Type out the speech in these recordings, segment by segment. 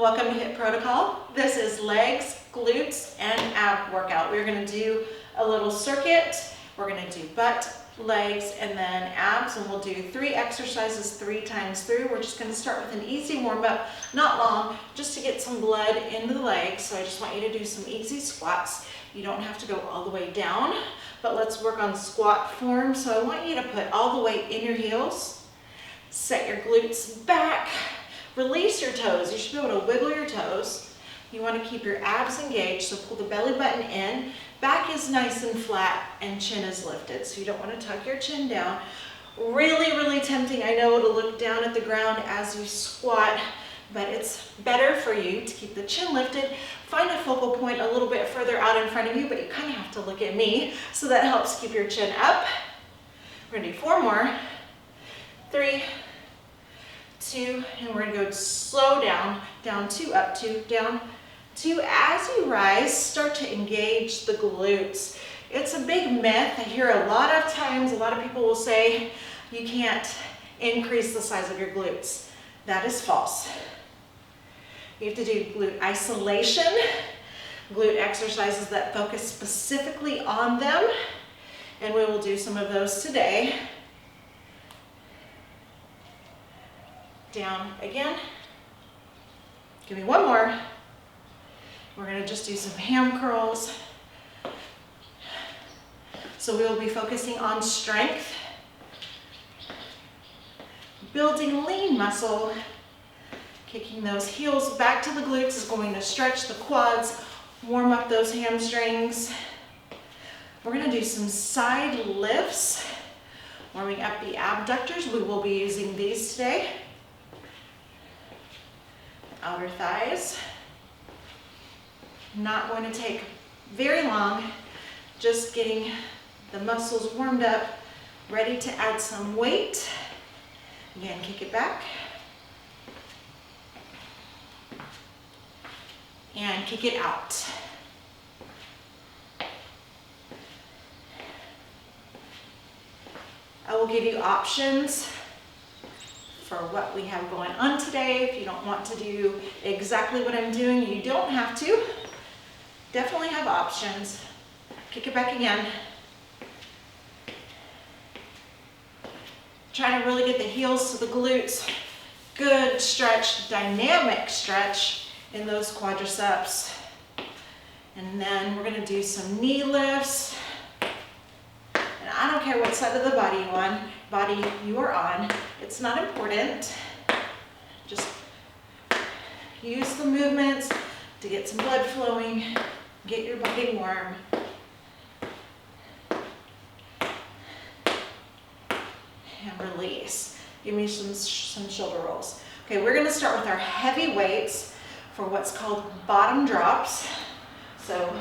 Welcome to HIIT Protocol. This is legs, glutes, and ab workout. We're going to do a little circuit. We're going to do butt, legs, and then abs, and we'll do 3 exercises 3 times through. We're just going to start with an easy warm-up, not long, just to get some blood into the legs. So I just want you to do some easy squats. You don't have to go all the way down, but let's work on squat form. So I want you to put all the weight in your heels, set your glutes back, release your toes. You should be able to wiggle your toes. You want to keep your abs engaged, so pull the belly button in. Back is nice and flat and chin is lifted, so you don't want to tuck your chin down. Really, really tempting, I know, to look down at the ground as you squat, but it's better for you to keep the chin lifted. Find a focal point a little bit further out in front of you, but you kind of have to look at me, so that helps keep your chin up. We're going to do 4 more. 3, 2, and we're going to go slow down, down 2, up 2, down 2. As you rise, start to engage the glutes. It's a big myth. I hear a lot of times, a lot of people will say you can't increase the size of your glutes. That is false. You have to do glute isolation, glute exercises that focus specifically on them, and we will do some of those today. Down again. Give me 1 more. We're going to just do some ham curls. So we will be focusing on strength, building lean muscle. Kicking those heels back to the glutes is going to stretch the quads, warm up those hamstrings. We're going to do some side lifts, warming up the abductors. We will be using these today. Outer thighs. Not going to take very long, just getting the muscles warmed up, ready to add some weight. Again, kick it back. And kick it out. I will give you options for what we have going on today. If you don't want to do exactly what I'm doing, you don't have to. Definitely have options. Kick it back again. Try to really get the heels to the glutes. Good stretch, dynamic stretch in those quadriceps. And then we're going to do some knee lifts. And I don't care what side of the body you are on. It's not important. Just use the movements to get some blood flowing, get your body warm. And release. Give me some shoulder rolls. Okay, we're going to start with our heavy weights for what's called bottom drops. So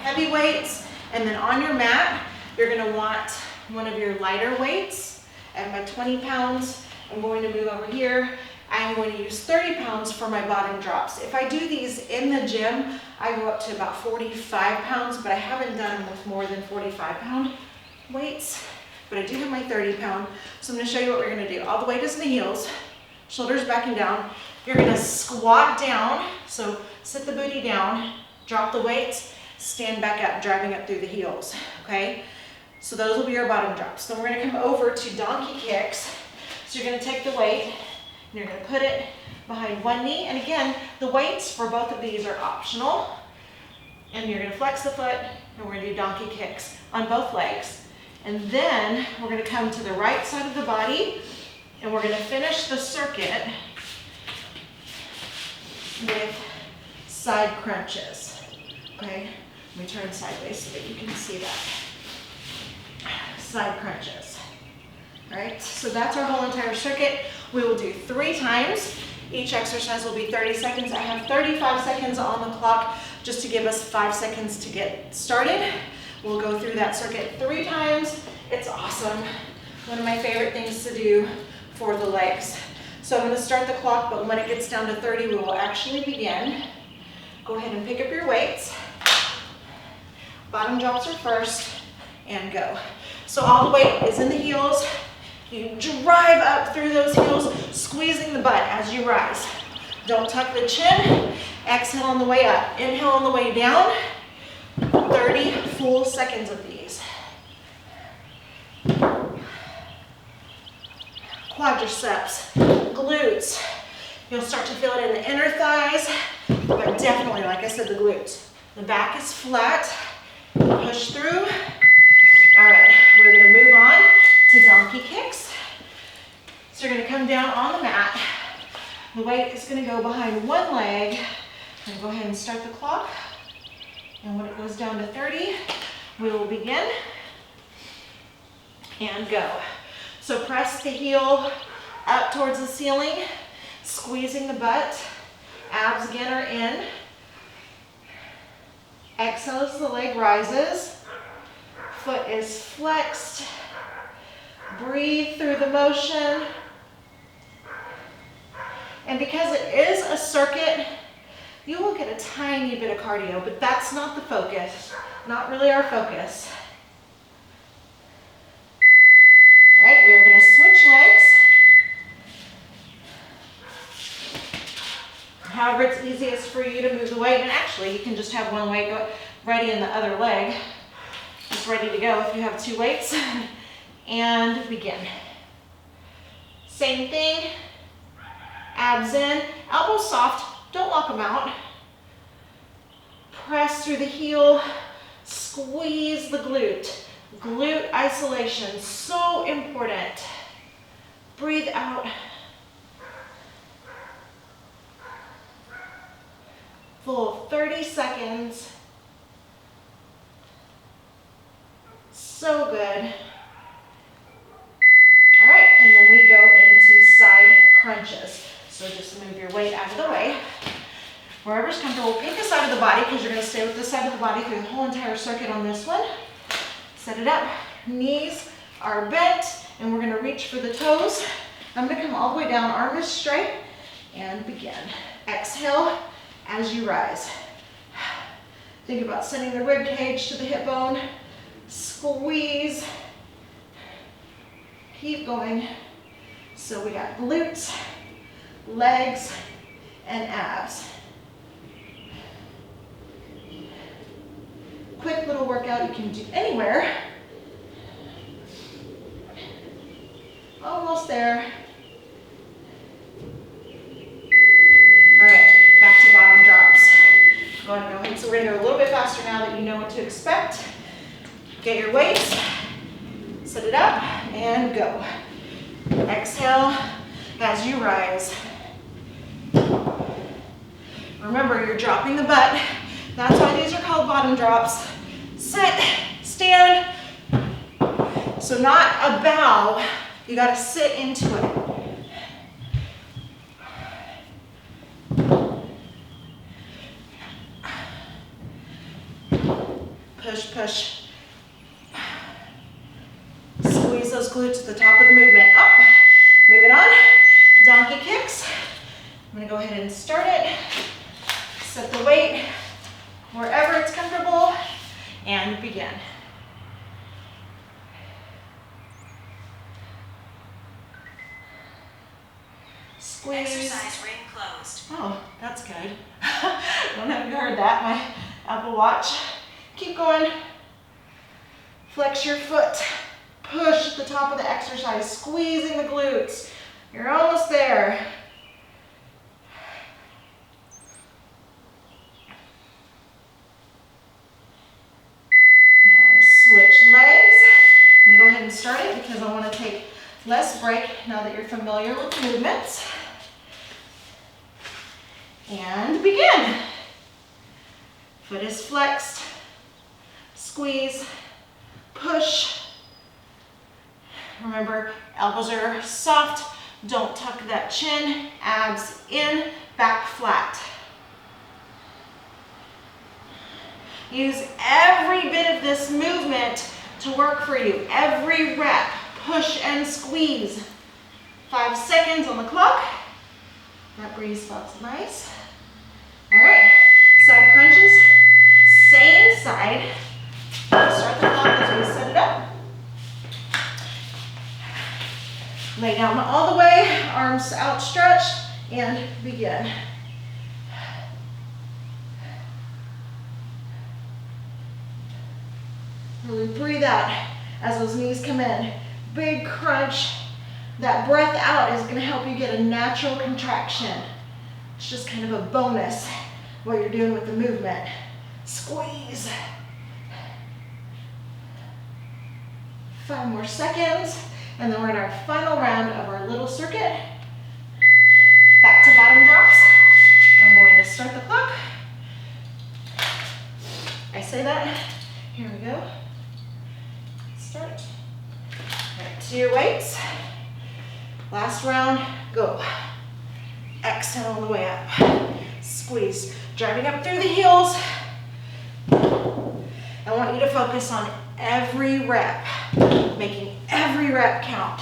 heavy weights, and then on your mat, you're going to want one of your lighter weights. At my 20 pounds, I'm going to move over here. I'm going to use 30 pounds for my bottom drops. If I do these in the gym, I go up to about 45 pounds, but I haven't done them with more than 45-pound weights. But I do have my 30-pound. So I'm going to show you what we're going to do. All the weight is in the heels, shoulders backing down. You're going to squat down. So sit the booty down, drop the weights, stand back up, driving up through the heels. Okay? So those will be your bottom drops. Then we're going to come over to donkey kicks. So you're going to take the weight and you're going to put it behind one knee. And again, the weights for both of these are optional. And you're going to flex the foot and we're going to do donkey kicks on both legs. And then we're going to come to the right side of the body and we're going to finish the circuit with side crunches. Okay? Let me turn sideways so that you can see that. Side crunches. All right, so that's our whole entire circuit. We will do 3 times. Each exercise will be 30 seconds. I have 35 seconds on the clock just to give us 5 seconds to get started. We'll go through that circuit 3 times. It's awesome. One of my favorite things to do for the legs. So I'm going to start the clock, but when it gets down to 30, we will actually begin. Go ahead and pick up your weights. Bottom drops are first, and go. So all the weight is in the heels, You drive up through those heels, squeezing the butt as you rise. Don't tuck the chin. Exhale on the way up. Inhale on the way down. 30 full seconds of these. Quadriceps, glutes. You'll start to feel it in the inner thighs, but definitely, like I said, the glutes. The back is flat. Push through. All right, we're gonna move on to donkey kicks. So you're gonna come down on the mat. The weight is gonna go behind one leg. I'm gonna go ahead and start the clock. And when it goes down to 30, we will begin and go. So press the heel up towards the ceiling, squeezing the butt. Abs again are in. Exhale as the leg rises. Foot is flexed. Breathe through the motion. And because it is a circuit, you will get a tiny bit of cardio, but that's not the focus, not really our focus. All right, we're gonna switch legs. However it's easiest for you to move the weight, and actually you can just have one weight ready in the other leg, just ready to go if you have two weights, and begin. Same thing, abs in, elbows soft. Don't lock them out. Press through the heel, squeeze the glute. Glute isolation, so important. Breathe out. Full 30 seconds. So good. All right, and then we go into side crunches. So just move your weight out of the way. Wherever's comfortable, pick a side of the body because you're going to stay with this side of the body through the whole entire circuit on this one. Set it up. Knees are bent and we're going to reach for the toes. I'm going to come all the way down, arm is straight, and begin. Exhale as you rise. Think about sending the rib cage to the hip bone. Squeeze. Keep going. So we got glutes, legs, and abs. Quick little workout you can do anywhere. Almost there. All right, back to bottom drops. Go ahead. So we're gonna go a little bit faster now that you know what to expect. Get your weights, set it up, and go. Exhale as you rise. Remember, you're dropping the butt. That's why these are called bottom drops. Sit, stand. So not a bow, you gotta sit into it. Push, push. Squeeze those glutes to the top of the movement. Up, move it on. Donkey kicks. I'm gonna go ahead and start it. Set the weight wherever it's comfortable and begin. Squeeze. Exercise ring closed. Oh, that's good. I don't know if you heard that, my Apple Watch. Keep going. Flex your foot. Push at the top of the exercise, squeezing the glutes. You're almost there. And switch legs. I'm gonna go ahead and start it because I want to take less break now that you're familiar with the movements. And begin. Foot is flexed. Squeeze. Push. Remember, elbows are soft. Don't tuck that chin. Abs in, back flat. Use every bit of this movement to work for you. Every rep. Push and squeeze. 5 seconds on the clock. That breeze felt nice. All right, side crunches. Same side. Start the clock as we set it up. Lay down all the way, arms outstretched, and begin. Really breathe out as those knees come in. Big crunch. That breath out is going to help you get a natural contraction. It's just kind of a bonus what you're doing with the movement. Squeeze. 5 more seconds, and then we're in our final round of our little circuit. Back to bottom drops. I'm going to start the clock. I say that. Here we go. Start. Right to your weights. Last round, go. Exhale on the way up. Squeeze. Driving up through the heels. I want you to focus on every rep, making every rep count.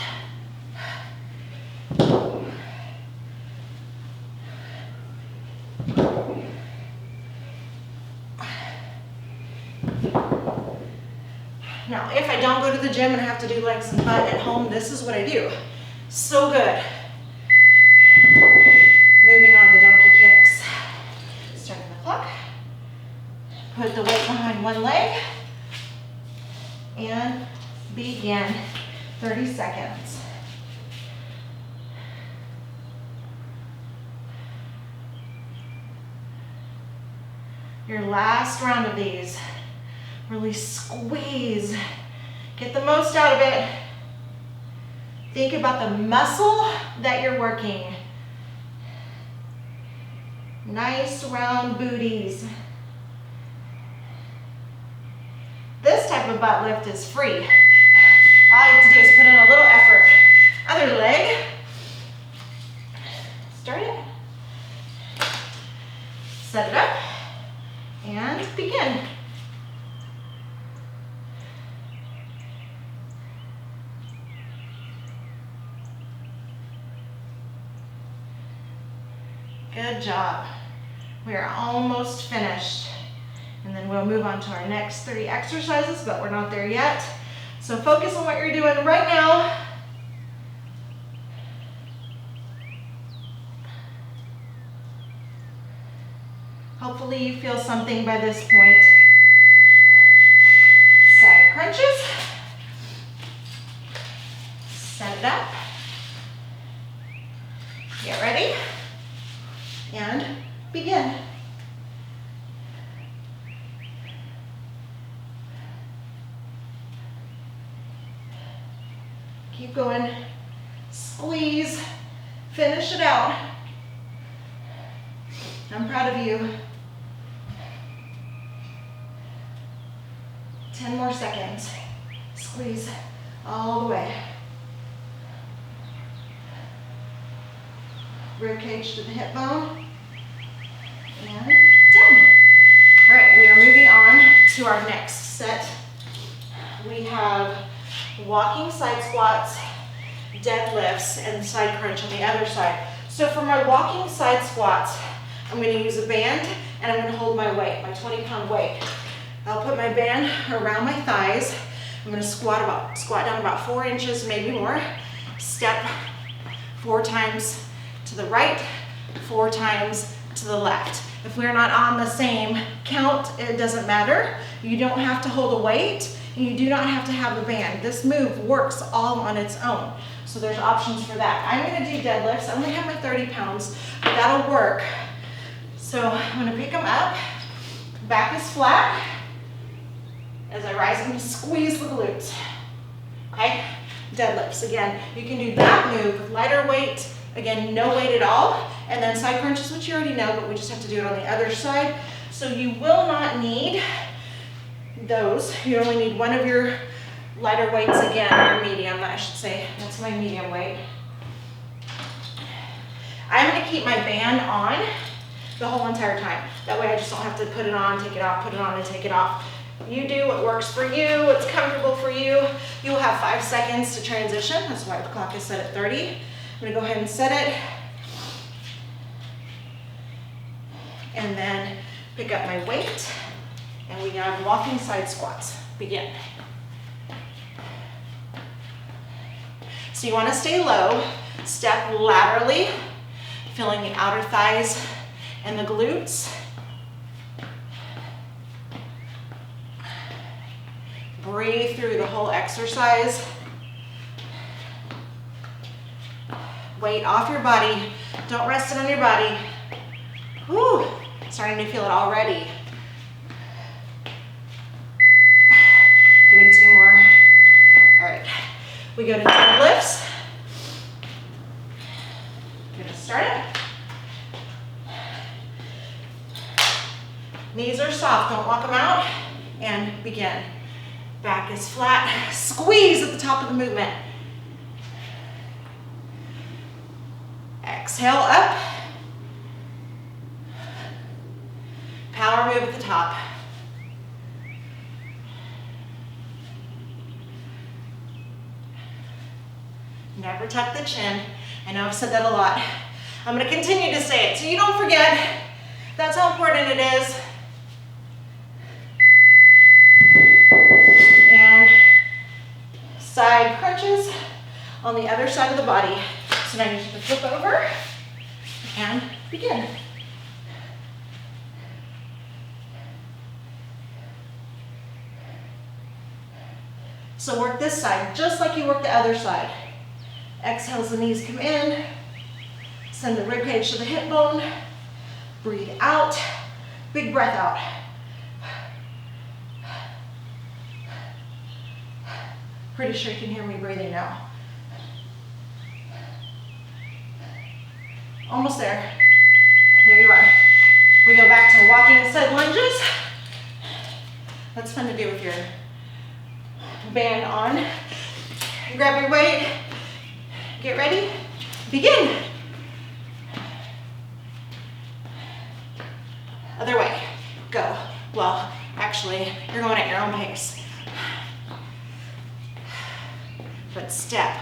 Now, if I don't go to the gym and have to do legs and butt at home, this is what I do. So good. Moving on to donkey kicks. Starting the clock. Put the weight behind one leg. And begin. 30 seconds. Your last round of these. Really squeeze. Get the most out of it. Think about the muscle that you're working. Nice round booties. This type of butt lift is free. All you have to do is put in a little effort. Other leg. Start it. Set it up. And begin. Good job. We are almost finished. And then we'll move on to our next 3 exercises, but we're not there yet. So focus on what you're doing right now. Hopefully you feel something by this point. Side crunches. Set it up. Get ready. And begin. Keep going. Squeeze. Finish it out. I'm proud of you. 10 more seconds. Squeeze all the way. Rib cage to the hip bone. And done. All right, we are moving on to our next set. We have walking side squats, deadlifts, and side crunch on the other side. So for my walking side squats, I'm going to use a band and I'm going to hold my weight, my 20-pound weight. I'll put my band around my thighs. I'm going to squat down about 4 inches, maybe more. Step 4 times to the right, 4 times to the left. If we're not on the same count, it doesn't matter. You don't have to hold a weight, and you do not have to have a band. This move works all on its own. So there's options for that. I'm gonna do deadlifts. I only have my 30 pounds, but that'll work. So I'm gonna pick them up. Back is flat. As I rise, I'm gonna squeeze the glutes. Okay? Deadlifts, again. You can do that move with lighter weight. Again, no weight at all. And then side crunches, which you already know, but we just have to do it on the other side. So you will not need those. You only need one of your lighter weights again, or medium, I should say. That's my medium weight. I'm gonna keep my band on the whole entire time. That way I just don't have to put it on, take it off, put it on, and take it off. You do what works for you, what's comfortable for you. You will have 5 seconds to transition. That's why the clock is set at 30. I'm gonna go ahead and set it. And then pick up my weight. And we have walking side squats. Begin. So you want to stay low, step laterally, feeling the outer thighs and the glutes. Breathe through the whole exercise. Weight off your body. Don't rest it on your body. Whew, starting to feel it already. Doing 2 more. All right, we go to deadlifts. Gonna start it. Knees are soft, don't walk them out, and begin. Back is flat, squeeze at the top of the movement. Exhale up. Power move at the top. Never tuck the chin. I know I've said that a lot. I'm going to continue to say it so you don't forget. That's how important it is. And side crunches on the other side of the body. So now you need to flip over and begin. So work this side just like you work the other side. Exhale as the knees come in. Send the ribcage to the hip bone. Breathe out. Big breath out. Pretty sure you can hear me breathing now. Almost there. There you are. We go back to walking and side lunges. That's fun to do with your band on. Grab your weight. Get ready. Begin. Other way. Go. Well, actually, you're going at your own pace. But step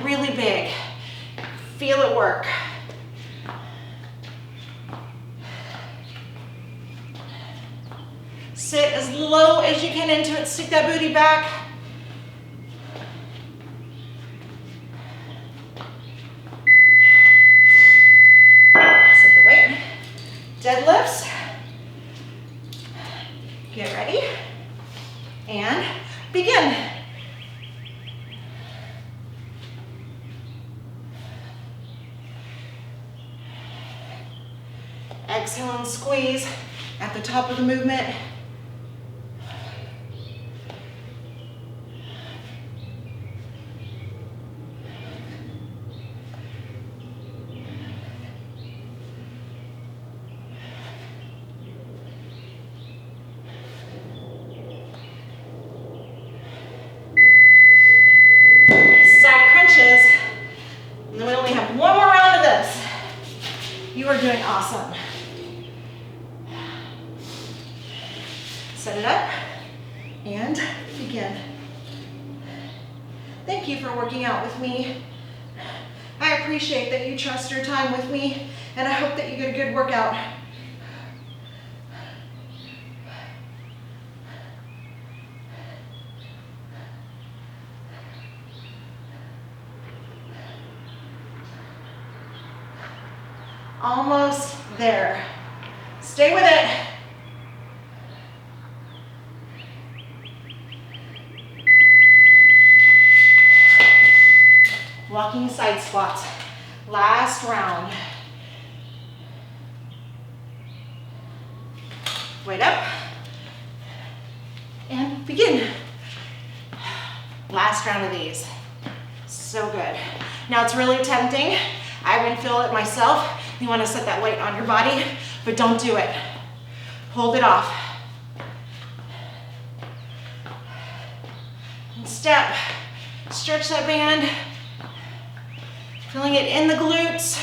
really big. Feel it work. Sit as low as you can into it. Stick that booty back. Set the weight. Deadlifts. Get ready. And begin. Exhale and squeeze at the top of the movement. Side crunches. And then we only have 1 more round of this. You are doing awesome. Set it up and begin. Thank you for working out with me. I appreciate that you trust your time with me, and I hope that you get a good workout. Almost there. Stay with it. Walking side squats. Last round. Weight up. And begin. Last round of these. So good. Now it's really tempting. I even feel it myself. You want to set that weight on your body, but don't do it. Hold it off. And step. Stretch that band. Feeling it in the glutes,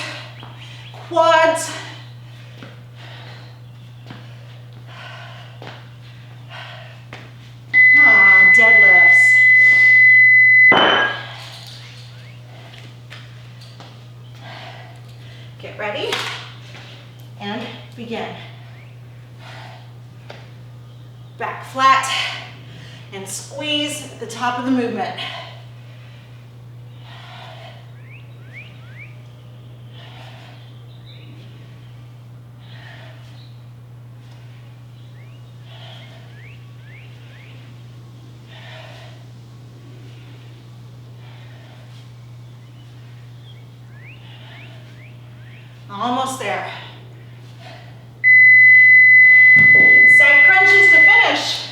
quads. Deadlifts. Get ready and begin. Back flat and squeeze at the top of the movement. Almost there. Side crunches to finish.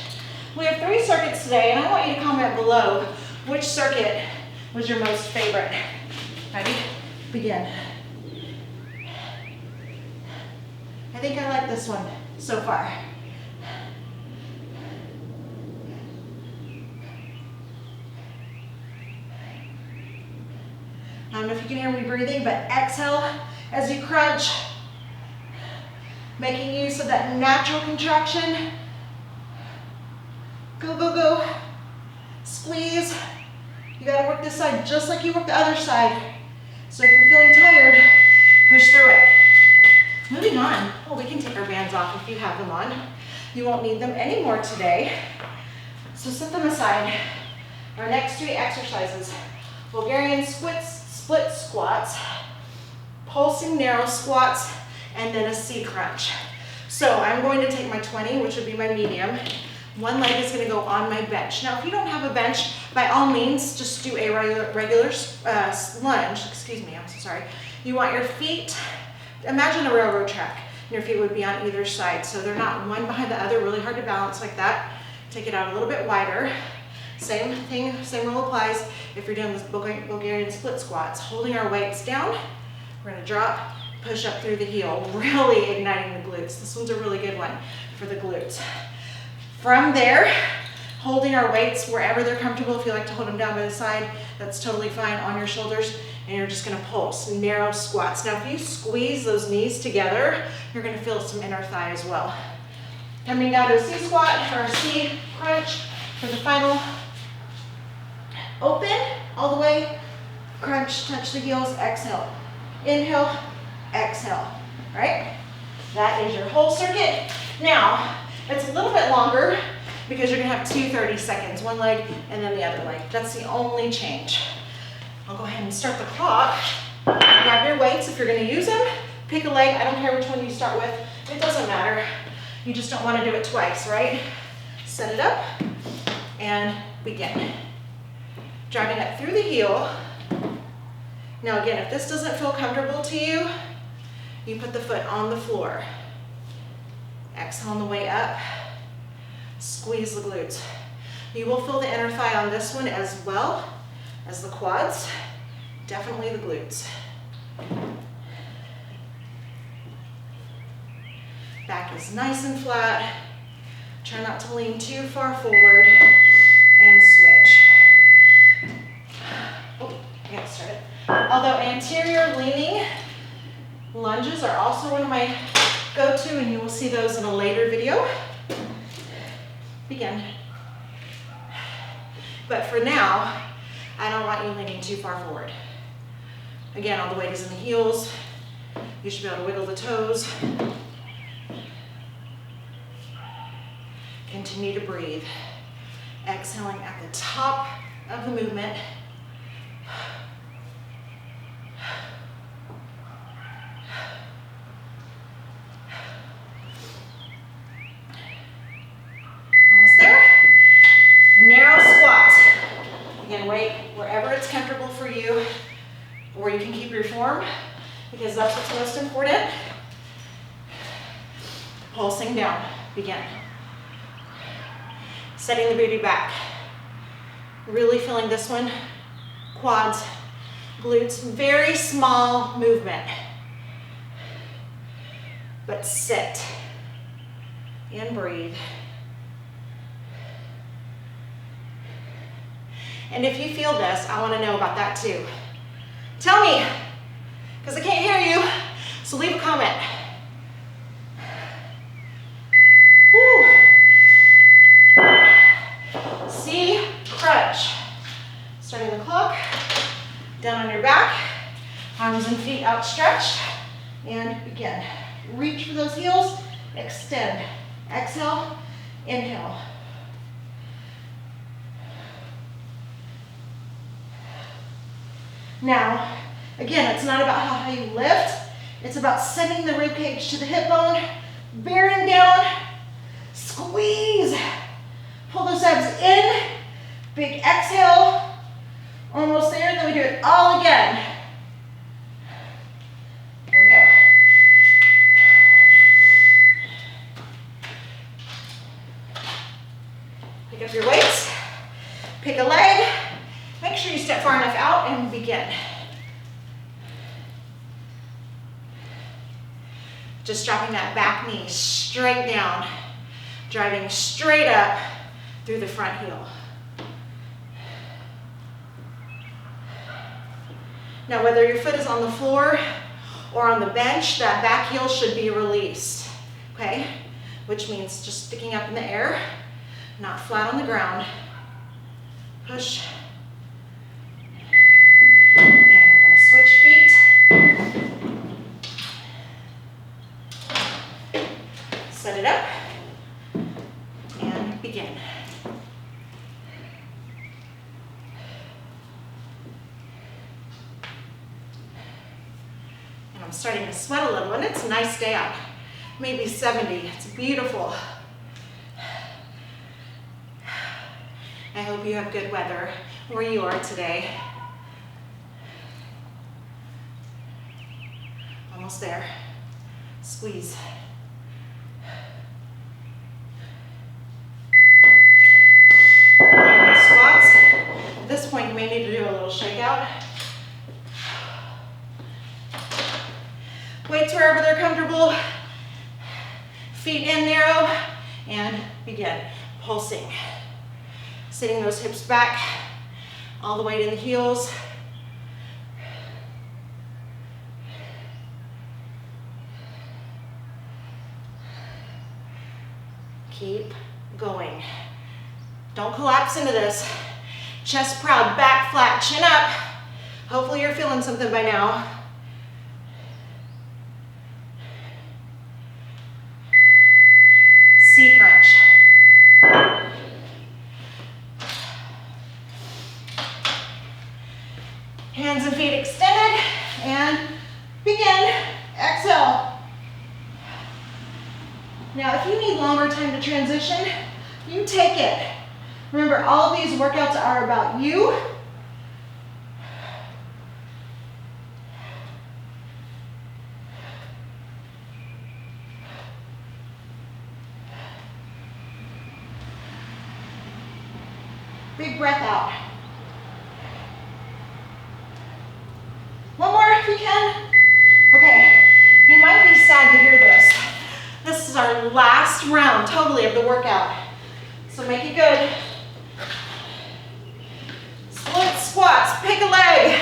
We have 3 circuits today, and I want you to comment below which circuit was your most favorite. Ready? Begin. I think I like this one so far. I don't know if you can hear me breathing, but exhale as you crunch, making use of that natural contraction. Go, go, go. Squeeze. You gotta work this side just like you work the other side. So if you're feeling tired, push through it. Moving on. Well, we can take our bands off if you have them on. You won't need them anymore today. So set them aside. Our next 3 exercises. Bulgarian split squats, pulsing narrow squats, and then a C crunch. So I'm going to take my 20, which would be my medium. One leg is going to go on my bench. Now, if you don't have a bench, by all means, just do a regular lunge. Excuse me, I'm so sorry. You want your feet, imagine a railroad track. Your feet would be on either side, so they're not one behind the other, really hard to balance like that. Take it out a little bit wider. Same thing, same rule applies if you're doing this Bulgarian split squats. Holding our weights down, we're going to drop, push up through the heel, really igniting the glutes. This one's a really good one for the glutes. From there, holding our weights wherever they're comfortable. If you like to hold them down by the side, that's totally fine, on your shoulders, and you're just gonna pulse, narrow squats. Now, if you squeeze those knees together, you're gonna feel some inner thigh as well. Coming down to a C squat or a C crunch for the final. Open all the way, crunch, touch the heels, exhale. Inhale, exhale, right? That is your whole circuit. Now, it's a little bit longer because you're gonna have 2 30 seconds, one leg and then the other leg. That's the only change. I'll go ahead and start the clock. Grab your weights if you're gonna use them. Pick a leg, I don't care which one you start with. It doesn't matter. You just don't wanna do it twice, right? Set it up and begin. Driving up through the heel. Now again, if this doesn't feel comfortable to you, you put the foot on the floor. Exhale on the way up, squeeze the glutes. You will feel the inner thigh on this one as well as the quads, definitely the glutes. Back is nice and flat. Try not to lean too far forward and switch. Oh, I got started. Although anterior leaning lunges are also one of my go-to, and you will see those in a later video. Begin. But for now, I don't want you leaning too far forward. Again, all the weight is in the heels. You should be able to wiggle the toes. Continue to breathe. Exhaling at the top of the movement. Almost there. Narrow squats. Again, weight wherever it's comfortable for you, or you can keep your form because that's what's most important. Pulsing down. Begin. Setting the booty back. Really feeling this one. Quads, glutes, very small movement. But sit and breathe. And if you feel this, I want to know about that too. Tell me, because I can't hear you, so leave a comment. Whew. C crunch. Starting the clock, down on your back, arms and feet outstretched, and begin. Reach for those heels, extend. Exhale, inhale. Now, again, it's not about how high you lift, it's about sending the rib cage to the hip bone, bearing down, squeeze. Pull those abs in, big exhale, almost there, then we do it all again. Here we go. and begin. Just dropping that back knee straight down, driving straight up through the front heel. Now, whether your foot is on the floor or on the bench, that back heel should be released, okay? Which means just sticking up in the air, not flat on the ground. Push. And we're gonna switch feet. Set it up and begin. And I'm starting to sweat a little, and it's a nice day out. Maybe 70, it's beautiful. I hope you have good weather where you are today. Almost there. Squeeze. And squats. At this point, you may need to do a little shakeout. Weights wherever they're comfortable. Feet in narrow, and begin pulsing. Sitting those hips back, all the way to the heels. Keep going. Don't collapse into this. Chest proud, back flat, chin up. Hopefully you're feeling something by now. C crunch. Hands and feet extended, and begin. Exhale. Now, if you need longer time to transition, you take it. Remember, all of these workouts are about you. Big breath out. One more if you can. Okay, you might be sad to hear this. This is our last round totally of the workout. So make it good. Split squats, pick a leg,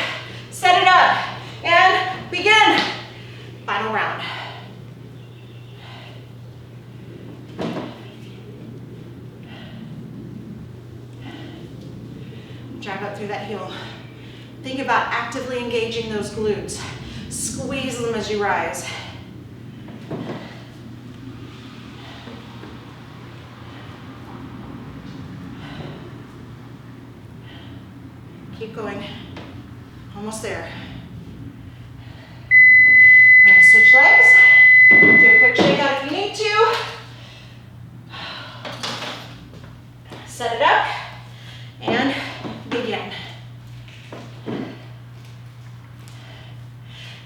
set it up, and begin. Final round. Drive up through that heel. Think about actively engaging those glutes. Squeeze them as you rise. Keep going. Almost there. We're going to switch legs. Do a quick shakeout if you need to. Set it up and begin.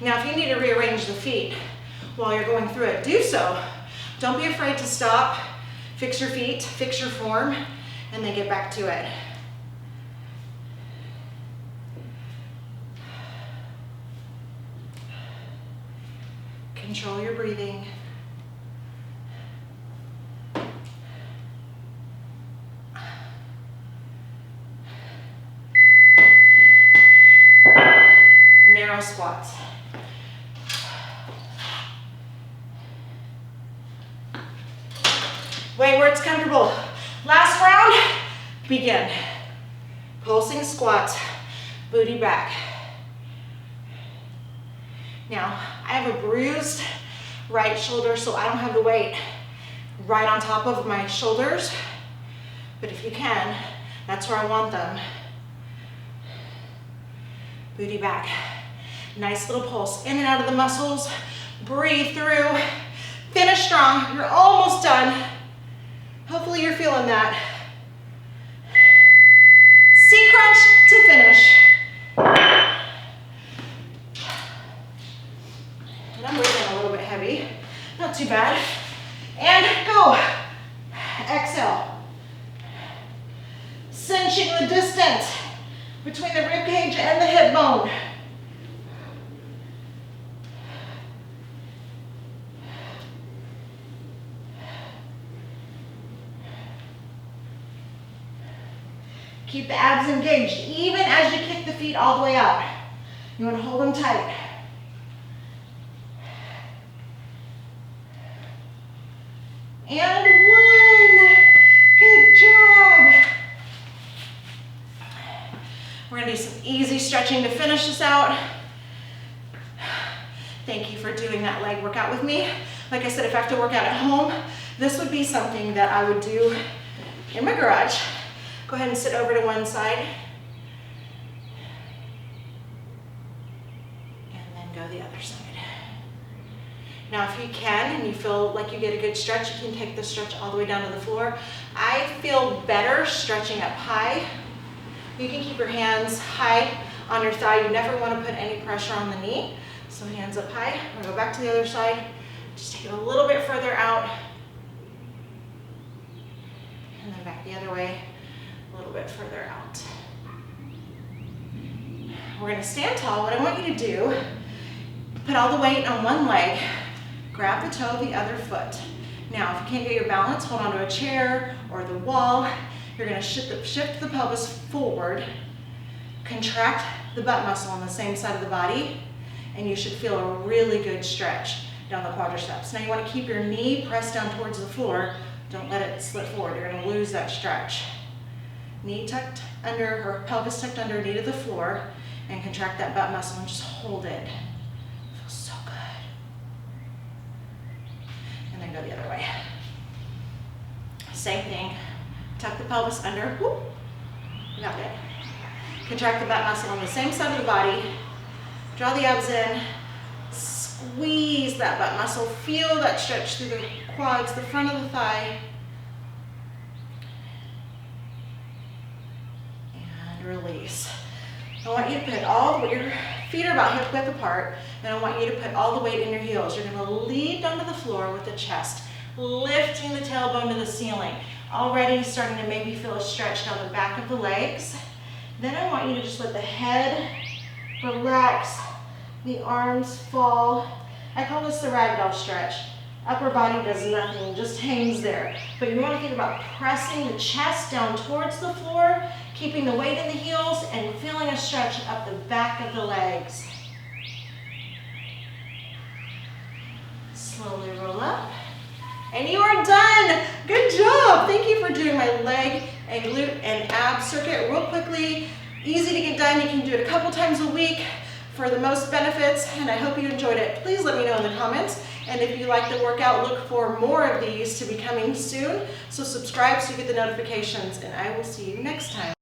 Now, if you need to rearrange the feet while you're going through it, do so. Don't be afraid to stop, fix your feet, fix your form, and then get back to it. Control your breathing. Narrow squats. Weight where it's comfortable. Last round, begin. Pulsing squats, booty back. Now, I have a bruised right shoulder, so I don't have the weight right on top of my shoulders, but if you can, that's where I want them. Booty back. Nice little pulse in and out of the muscles. Breathe through. Finish strong. You're almost done. Hopefully you're feeling that. C crunch to finish. And I'm breathing a little bit heavy. Not too bad. And go. Exhale. Cinching the distance. between the rib cage and the hip bone. Keep the abs engaged, even as you kick the feet all the way out. You want to hold them tight. And one. Good job. We're going to do some easy stretching to finish this out. Thank you for doing that leg workout with me. Like I said, if I have to work out at home, this would be something that I would do in my garage. Go ahead and sit over to one side. And then go the other side. Now, if you can and you feel like you get a good stretch, you can take the stretch all the way down to the floor. I feel better stretching up high. You can keep your hands high on your thigh. You never want to put any pressure on the knee. So hands up high. I'm going to go back to the other side. Just take it a little bit further out. And then back the other way. A little bit further out. We're going to stand tall. What I want you to do, put all the weight on one leg, grab the toe of the other foot. Now, if you can't get your balance, hold onto a chair or the wall. You're going to shift the pelvis forward, contract the butt muscle on the same side of the body, and you should feel a really good stretch down the quadriceps. Now, you want to keep your knee pressed down towards the floor. Don't let it slip forward. You're going to lose that stretch. Knee tucked under, or pelvis tucked under, knee to the floor, and contract that butt muscle and just hold it. It feels so good. And then go the other way. Same thing. Tuck the pelvis under. Whoop. You got it. Contract the butt muscle on the same side of the body. Draw the abs in. Squeeze that butt muscle. Feel that stretch through the quads, the front of the thigh. Release. I want you to put all the weight, your feet are about hip width apart, and I want you to put all the weight in your heels. You're going to lead down to the floor with the chest, lifting the tailbone to the ceiling. Already starting to maybe feel a stretch down the back of the legs. Then I want you to just let the head relax, the arms fall. I call this the ragdoll stretch. Upper body does nothing, just hangs there. But you want to think about pressing the chest down towards the floor, keeping the weight in the heels, and feeling a stretch up the back of the legs. Slowly roll up. And you are done. Good job. Thank you for doing my leg and glute and ab circuit real quickly. Easy to get done. You can do it a couple times a week for the most benefits, and I hope you enjoyed it. Please let me know in the comments. And if you like the workout, look for more of these to be coming soon. So subscribe so you get the notifications, and I will see you next time.